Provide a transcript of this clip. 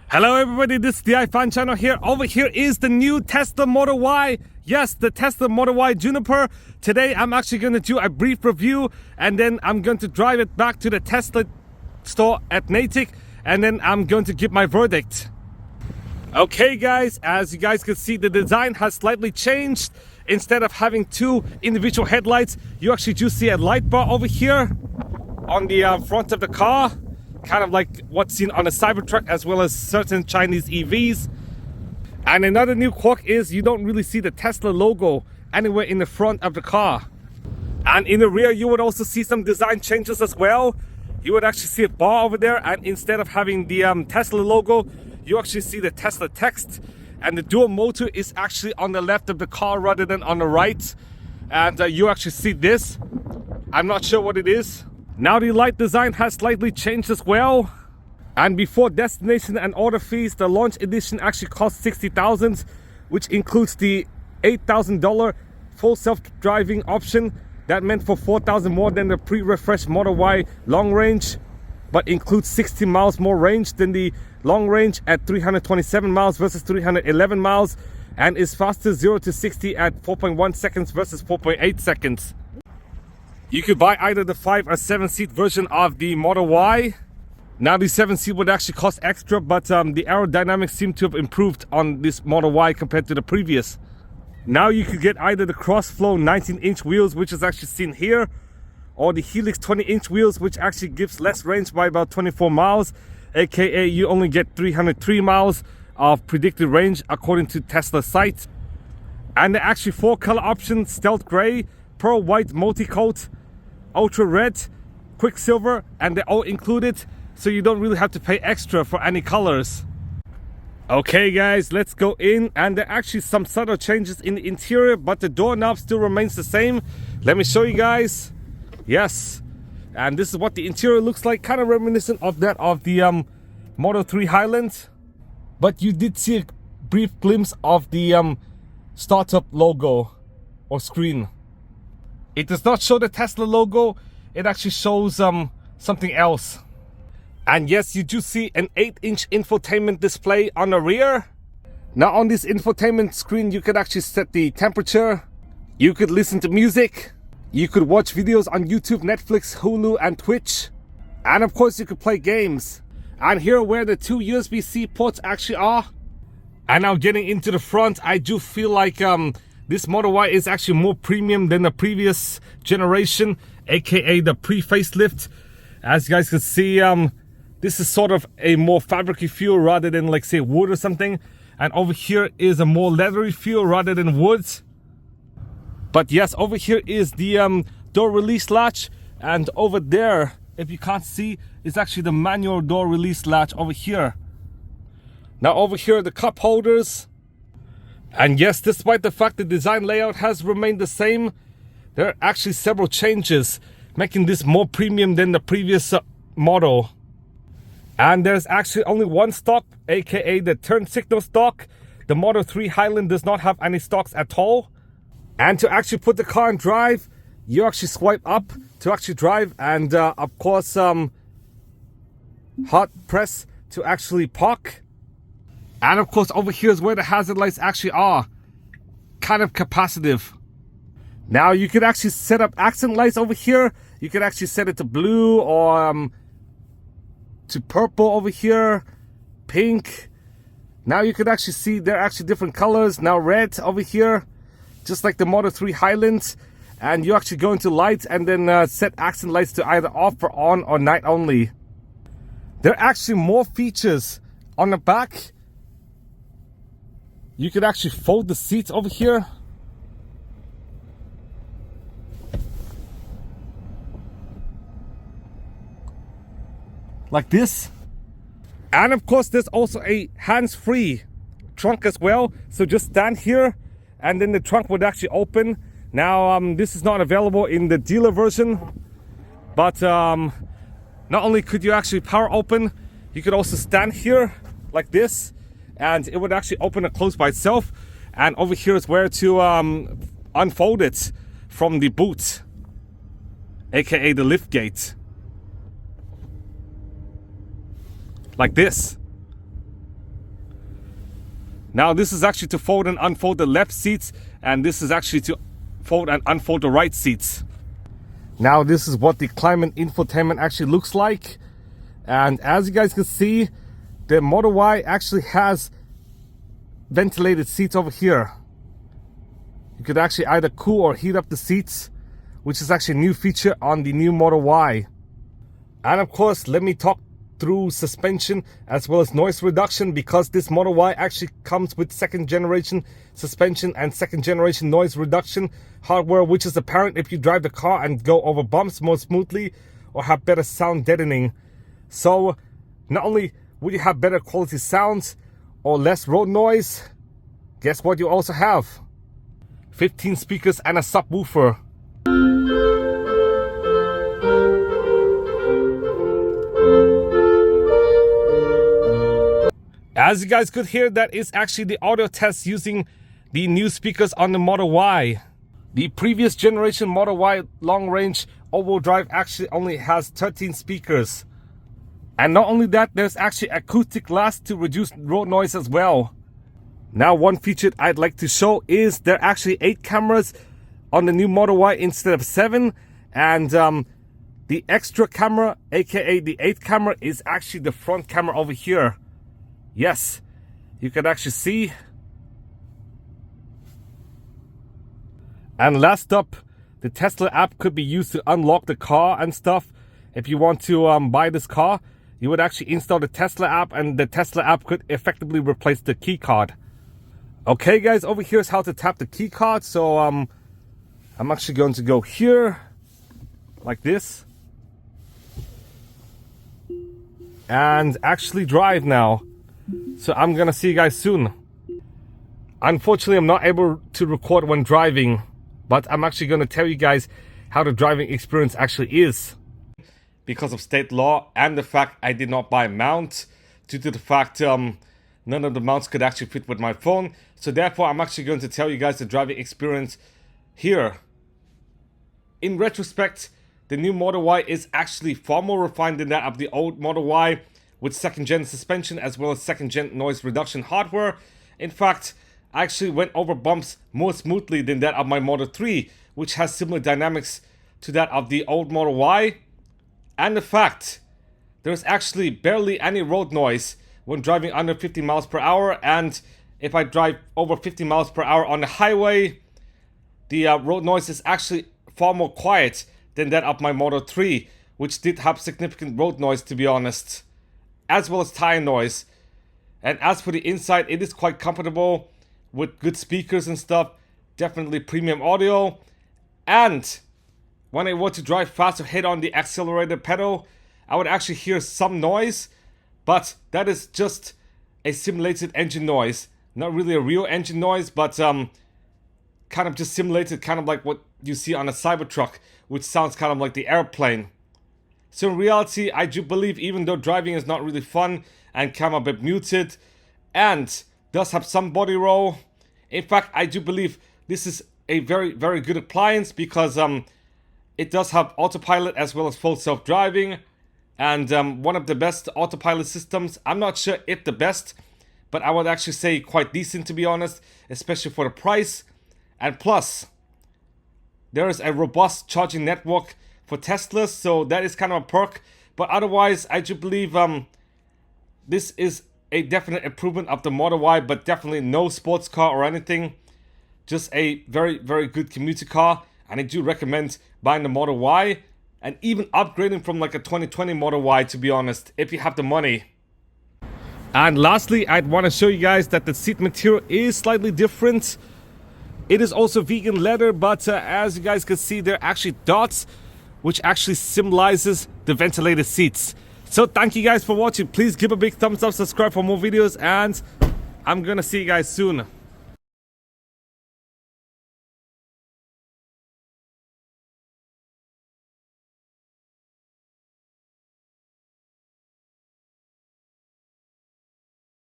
Hello everybody, this is the iFan channel here. Over here is the new Tesla Model Y. Yes, the Tesla Model Y Juniper. Today I'm actually going to do a brief review and then I'm going to drive it back to the Tesla store at Natick and then I'm going to give my verdict. Okay guys, as you guys can see, the design has slightly changed. Instead of having two individual headlights, you actually do see a light bar over here on the front of the car. Kind of like what's seen on a Cybertruck as well as certain Chinese EVs. And another new quirk is you don't really see the Tesla logo anywhere in the front of the car. And in the rear you would also see some design changes as well. You would actually see a bar over there, and instead of having the Tesla logo, you actually see the Tesla text. And the dual motor is actually on the left of the car rather than on the right. And you actually see this. I'm not sure what it is. Now the light design has slightly changed as well. And before destination and order fees, the launch edition actually cost $60,000, which includes the $8,000 full self-driving option. That meant for $4,000 more than the pre-refreshed Model Y long range, but includes 60 miles more range than the long range at 327 miles versus 311 miles, and is faster 0 to 60 at 4.1 seconds versus 4.8 seconds. You could buy either the 5 or 7 seat version of the Model Y. Now the 7 seat would actually cost extra, but the aerodynamics seem to have improved on this Model Y compared to the previous. Now you could get either the Crossflow 19-inch wheels, which is actually seen here, or the Helix 20-inch wheels, which actually gives less range by about 24 miles, aka you only get 303 miles of predicted range according to Tesla site. And the actually 4 color options: Stealth Gray, Pearl White Multi-Coat, Ultra Red, Quicksilver, and they're all included, so you don't really have to pay extra for any colors. Okay guys, let's go in, and there are actually some subtle changes in the interior, but the doorknob still remains the same. Let me show you guys. Yes, and this is what the interior looks like, kind of reminiscent of that of the Model 3 Highland. But you did see a brief glimpse of the startup logo or screen. It does not show the Tesla logo, it actually shows something else. And yes, you do see an 8-inch infotainment display on the rear. Now on this infotainment screen you could actually set the temperature, you could listen to music, you could watch videos on YouTube, Netflix, Hulu and Twitch, and of course you could play games. And here where the 2 USB-C ports actually are. And now getting into the front, I do feel like this Model Y is actually more premium than the previous generation, aka the pre-facelift. As you guys can see, this is sort of a more fabricy feel rather than, like, say, wood or something. And over here is a more leathery feel rather than wood. But yes, over here is the door release latch, and over there, if you can't see, is actually the manual door release latch over here. Now over here are the cup holders. And yes, despite the fact the design layout has remained the same, there are actually several changes, making this more premium than the previous model. And there's actually only one stock, aka the turn signal stock. The Model 3 Highland does not have any stocks at all. And to actually put the car in drive, you actually swipe up to actually drive, and of course hot press to actually park. And of course over here is where the hazard lights actually are, kind of capacitive. Now you could actually set up accent lights over here. You could actually set it to blue or to purple over here, pink. Now you could actually see they're actually different colors. Now red over here, just like the Model 3 Highland. And you actually go into lights and then set accent lights to either off or on or night only. There are actually more features on the back. You could actually fold the seats over here. Like this. And of course there's also a hands-free trunk as well. So just stand here and then the trunk would actually open. Now this is not available in the dealer version, but not only could you actually power open, you could also stand here like this and it would actually open and close by itself. And over here is where to unfold it from the boot, aka the liftgate. like this. Now this is actually to fold and unfold the left seats, and this is actually to fold and unfold the right seats. Now this is what the climate infotainment actually looks like. And as you guys can see, the Model Y actually has ventilated seats over here. You could actually either cool or heat up the seats, which is actually a new feature on the new Model Y. And of course, let me talk through suspension as well as noise reduction, because this Model Y actually comes with second generation suspension and second generation noise reduction hardware, which is apparent if you drive the car and go over bumps more smoothly or have better sound deadening. So not only will you have better quality sounds or less road noise, guess what you also have? 15 speakers and a subwoofer. As you guys could hear, that is actually the audio test using the new speakers on the Model Y. The previous generation Model Y long range all-wheel drive actually only has 13 speakers. And not only that, there's actually acoustic glass to reduce road noise as well. Now one feature I'd like to show is there are actually 8 cameras on the new Model Y instead of 7. And the extra camera, aka the 8th camera, is actually the front camera over here. Yes, you can actually see. And last up, the Tesla app could be used to unlock the car and stuff. If you want to buy this car, you would actually install the Tesla app, and the Tesla app could effectively replace the key card. Okay guys, over here is how to tap the key card. So I'm actually going to go here like this and actually drive now. So I'm gonna see you guys soon. Unfortunately, I'm not able to record when driving, but I'm actually gonna tell you guys how the driving experience actually is. Because of state law and the fact I did not buy a mount, due to the fact none of the mounts could actually fit with my phone. So therefore, I'm actually going to tell you guys the driving experience here. In retrospect, the new Model Y is actually far more refined than that of the old Model Y, with second gen suspension as well as second gen noise reduction hardware. In fact, I actually went over bumps more smoothly than that of my Model 3, which has similar dynamics to that of the old Model Y. And the fact, there's actually barely any road noise when driving under 50 miles per hour. And if I drive over 50 miles per hour on the highway, the road noise is actually far more quiet than that of my Model 3, which did have significant road noise, to be honest, as well as tire noise. And as for the inside, it is quite comfortable with good speakers and stuff, definitely premium audio. And when I were to drive fast or hit on the accelerator pedal, I would actually hear some noise, but that is just a simulated engine noise, not really a real engine noise, but kind of just simulated, kind of like what you see on a Cybertruck, which sounds kind of like the airplane. So in reality, I do believe, even though driving is not really fun and kind of a bit muted and does have some body roll, in fact, I do believe this is a very, very good appliance, because it does have autopilot as well as full self-driving, and one of the best autopilot systems. I'm not sure if the best, but I would actually say quite decent, to be honest, especially for the price. And plus, there is a robust charging network for Teslas, so that is kind of a perk. But otherwise, I do believe this is a definite improvement of the Model Y, but definitely no sports car or anything. Just a very, very good commuter car, and I do recommend buying the Model Y and even upgrading from like a 2020 Model Y, to be honest, if you have the money. And lastly, I'd want to show you guys that the seat material is slightly different. It is also vegan leather, but as you guys can see, there are actually dots, which actually symbolizes the ventilated seats. So thank you guys for watching. Please give a big thumbs up, subscribe for more videos, and I'm gonna see you guys soon.